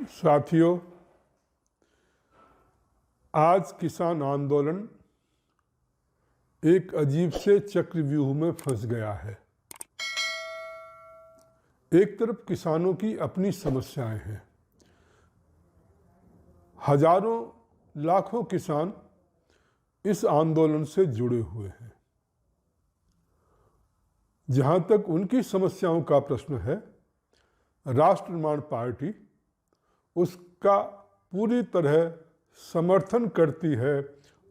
साथियों, आज किसान आंदोलन एक अजीब से चक्रव्यूह में फंस गया है। एक तरफ किसानों की अपनी समस्याएं हैं। हजारों लाखों किसान इस आंदोलन से जुड़े हुए हैं। जहां तक उनकी समस्याओं का प्रश्न है, राष्ट्र निर्माण पार्टी उसका पूरी तरह समर्थन करती है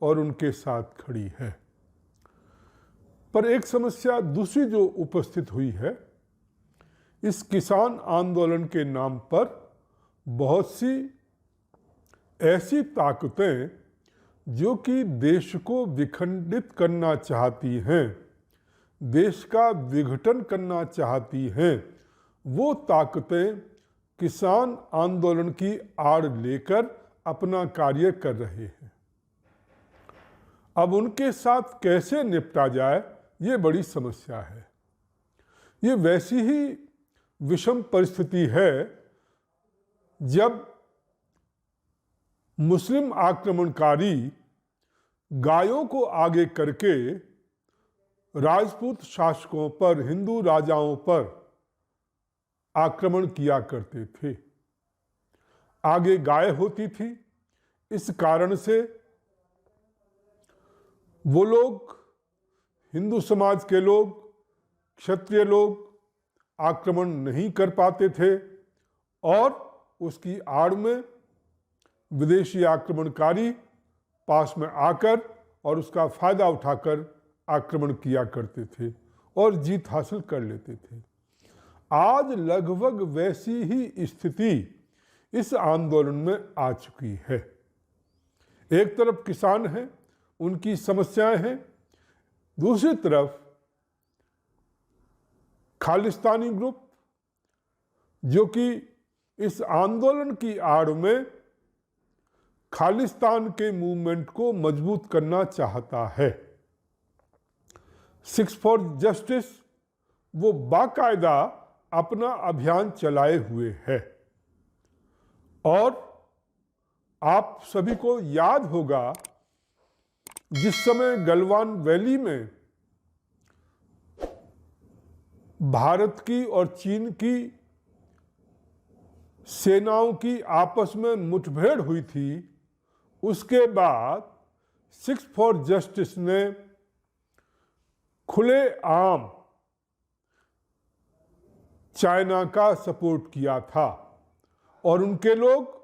और उनके साथ खड़ी है। पर एक समस्या दूसरी जो उपस्थित हुई है, इस किसान आंदोलन के नाम पर बहुत सी ऐसी ताकतें जो कि देश को विखंडित करना चाहती हैं, देश का विघटन करना चाहती हैं, वो ताकतें किसान आंदोलन की आड़ लेकर अपना कार्य कर रहे हैं। अब उनके साथ कैसे निपटा जाए, ये बड़ी समस्या है। ये वैसी ही विषम परिस्थिति है जब मुस्लिम आक्रमणकारी गायों को आगे करके राजपूत शासकों पर, हिंदू राजाओं पर आक्रमण किया करते थे। आगे गाय होती थी, इस कारण से वो लोग, हिंदू समाज के लोग, क्षत्रिय लोग आक्रमण नहीं कर पाते थे और उसकी आड़ में विदेशी आक्रमणकारी पास में आकर और उसका फायदा उठाकर आक्रमण किया करते थे और जीत हासिल कर लेते थे। आज लगभग वैसी ही स्थिति इस आंदोलन में आ चुकी है। एक तरफ किसान हैं, उनकी समस्याएं हैं, दूसरी तरफ खालिस्तानी ग्रुप जो कि इस आंदोलन की आड़ में खालिस्तान के मूवमेंट को मजबूत करना चाहता है। सिक्स फॉर जस्टिस वो बाकायदा अपना अभियान चलाए हुए है और आप सभी को याद होगा जिस समय गलवान वैली में भारत की और चीन की सेनाओं की आपस में मुठभेड़ हुई थी, उसके बाद सिक्स फॉर जस्टिस ने खुले आम चाइना का सपोर्ट किया था और उनके लोग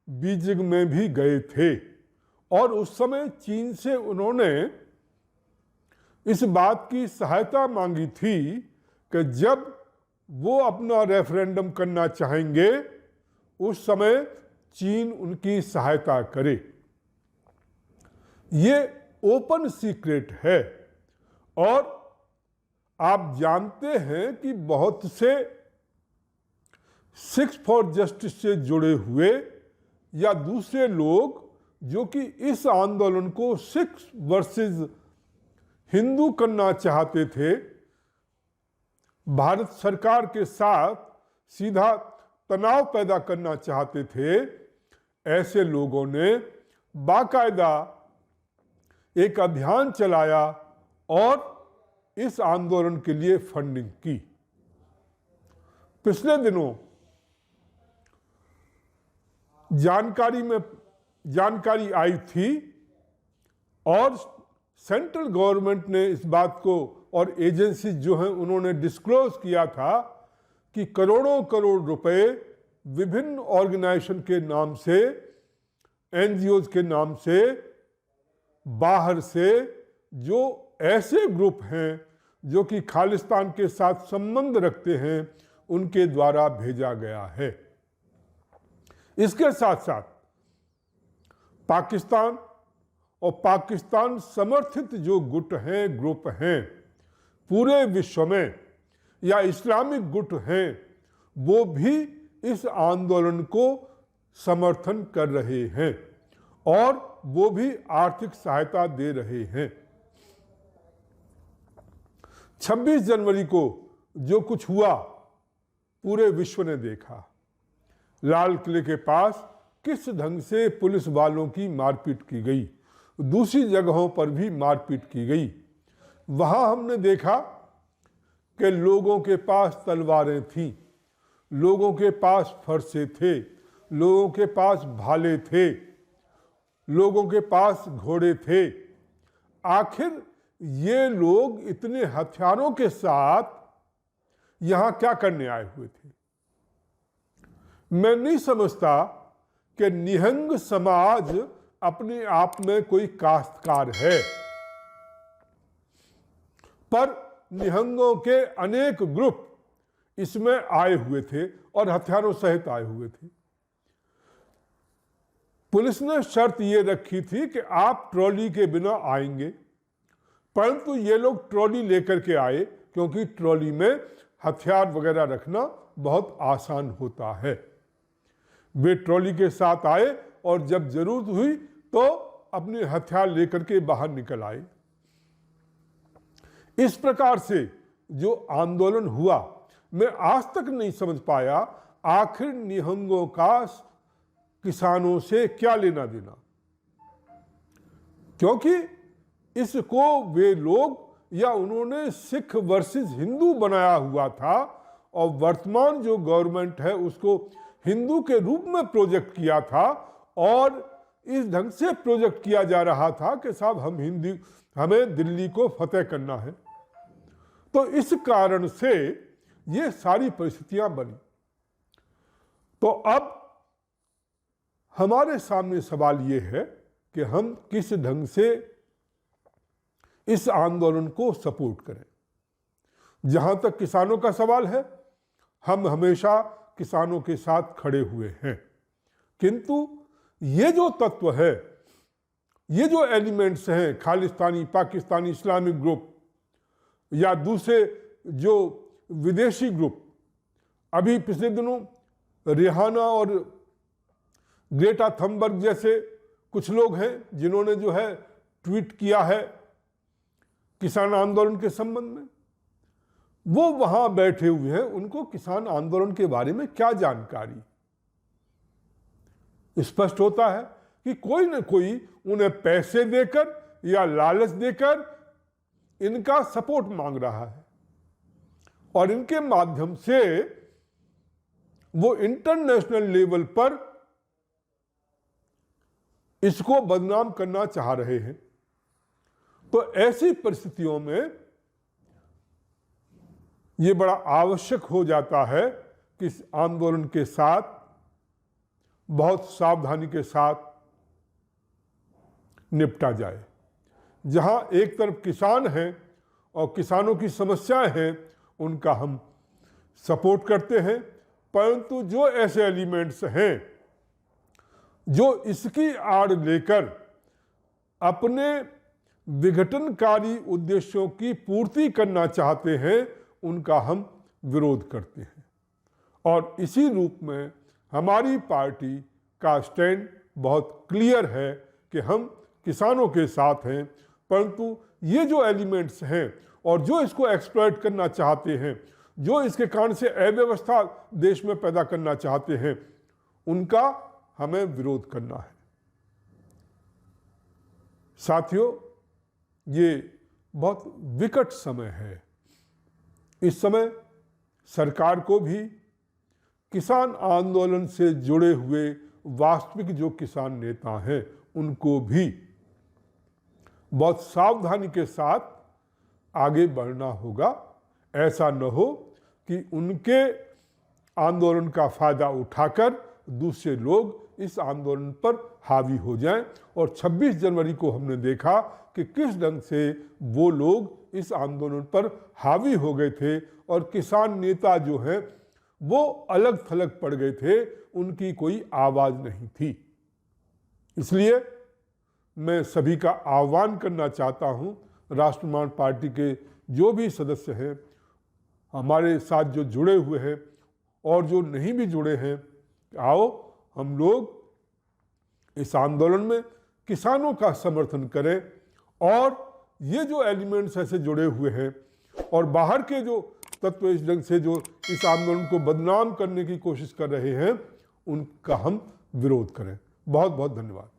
बीजिंग में भी गए थे और उस समय चीन से उन्होंने इस बात की सहायता मांगी थी कि जब वो अपना रेफरेंडम करना चाहेंगे उस समय चीन उनकी सहायता करे। ये ओपन सीक्रेट है और आप जानते हैं कि बहुत से सिक्स फॉर जस्टिस से जुड़े हुए या दूसरे लोग जो कि इस आंदोलन को सिक्स वर्सेस हिंदू करना चाहते थे, भारत सरकार के साथ सीधा तनाव पैदा करना चाहते थे, ऐसे लोगों ने बाकायदा एक अभियान चलाया और इस आंदोलन के लिए फंडिंग की। पिछले दिनों जानकारी आई थी और सेंट्रल गवर्नमेंट ने इस बात को और एजेंसी जो हैं उन्होंने डिस्क्लोज किया था कि करोड़ों करोड़ रुपए विभिन्न ऑर्गेनाइजेशन के नाम से, एनजीओज के नाम से, बाहर से जो ऐसे ग्रुप हैं जो कि खालिस्तान के साथ संबंध रखते हैं, उनके द्वारा भेजा गया है। इसके साथ साथ पाकिस्तान और पाकिस्तान समर्थित जो गुट हैं, ग्रुप हैं पूरे विश्व में, या इस्लामिक गुट हैं, वो भी इस आंदोलन को समर्थन कर रहे हैं और वो भी आर्थिक सहायता दे रहे हैं। 26 जनवरी को जो कुछ हुआ पूरे विश्व ने देखा। लाल किले के पास किस ढंग से पुलिस वालों की मारपीट की गई, दूसरी जगहों पर भी मारपीट की गई। वहाँ हमने देखा कि लोगों के पास तलवारें थीं, लोगों के पास फरसे थे, लोगों के पास भाले थे, लोगों के पास घोड़े थे। आखिर ये लोग इतने हथियारों के साथ यहाँ क्या करने आए हुए थे? मैं नहीं समझता कि निहंग समाज अपने आप में कोई काश्तकार है, पर निहंगों के अनेक ग्रुप इसमें आए हुए थे और हथियारों सहित आए हुए थे। पुलिस ने शर्त ये रखी थी कि आप ट्रॉली के बिना आएंगे, परंतु ये लोग ट्रॉली लेकर के आए, क्योंकि ट्रॉली में हथियार वगैरह रखना बहुत आसान होता है। वे ट्रॉली के साथ आए और जब जरूरत हुई तो अपने हथियार लेकर के बाहर निकल आए। इस प्रकार से जो आंदोलन हुआ, मैं आज तक नहीं समझ पाया आखिर निहंगों का किसानों से क्या लेना देना, क्योंकि इसको वे लोग या उन्होंने सिख वर्सेस हिंदू बनाया हुआ था और वर्तमान जो गवर्नमेंट है उसको हिंदू के रूप में प्रोजेक्ट किया था और इस ढंग से प्रोजेक्ट किया जा रहा था कि साहब हमें दिल्ली को फतेह करना है। तो इस कारण से ये सारी परिस्थितियां बनी। तो अब हमारे सामने सवाल ये है कि हम किस ढंग से इस आंदोलन को सपोर्ट करें। जहां तक किसानों का सवाल है, हम हमेशा किसानों के साथ खड़े हुए हैं, किंतु ये जो तत्व है, ये जो एलिमेंट्स हैं, खालिस्तानी, पाकिस्तानी, इस्लामिक ग्रुप या दूसरे जो विदेशी ग्रुप, अभी पिछले दिनों रिहाना और ग्रेटा थनबर्ग जैसे कुछ लोग हैं जिन्होंने जो है ट्वीट किया है किसान आंदोलन के संबंध में। वो वहां बैठे हुए हैं, उनको किसान आंदोलन के बारे में क्या जानकारी? स्पष्ट होता है कि कोई न कोई उन्हें पैसे देकर या लालच देकर इनका सपोर्ट मांग रहा है और इनके माध्यम से वो इंटरनेशनल लेवल पर इसको बदनाम करना चाह रहे हैं। तो ऐसी परिस्थितियों में ये बड़ा आवश्यक हो जाता है कि इस आंदोलन के साथ बहुत सावधानी के साथ निपटा जाए। जहां एक तरफ किसान हैं और किसानों की समस्याएं हैं, उनका हम सपोर्ट करते हैं, परंतु जो ऐसे एलिमेंट्स हैं जो इसकी आड़ लेकर अपने विघटनकारी उद्देश्यों की पूर्ति करना चाहते हैं, उनका हम विरोध करते हैं। और इसी रूप में हमारी पार्टी का स्टैंड बहुत क्लियर है कि हम किसानों के साथ हैं, परंतु ये जो एलिमेंट्स हैं और जो इसको एक्सप्लॉइट करना चाहते हैं, जो इसके कारण से अव्यवस्था देश में पैदा करना चाहते हैं, उनका हमें विरोध करना है। साथियों, ये बहुत विकट समय है। इस समय सरकार को भी किसान आंदोलन से जुड़े हुए वास्तविक जो किसान नेता हैं, उनको भी बहुत सावधानी के साथ आगे बढ़ना होगा। ऐसा न हो कि उनके आंदोलन का फायदा उठाकर दूसरे लोग इस आंदोलन पर हावी हो जाएं। और 26 जनवरी को हमने देखा कि किस ढंग से वो लोग इस आंदोलन पर हावी हो गए थे और किसान नेता जो हैं वो अलग थलग पड़ गए थे, उनकी कोई आवाज़ नहीं थी। इसलिए मैं सभी का आह्वान करना चाहता हूं, राष्ट्रवादी पार्टी के जो भी सदस्य हैं, हमारे साथ जो जुड़े हुए हैं और जो नहीं भी जुड़े हैं, आओ हम लोग इस आंदोलन में किसानों का समर्थन करें। और ये जो एलिमेंट्स ऐसे जुड़े हुए हैं और बाहर के जो तत्व इस ढंग से जो इस आंदोलन को बदनाम करने की कोशिश कर रहे हैं, उनका हम विरोध करें। बहुत बहुत धन्यवाद।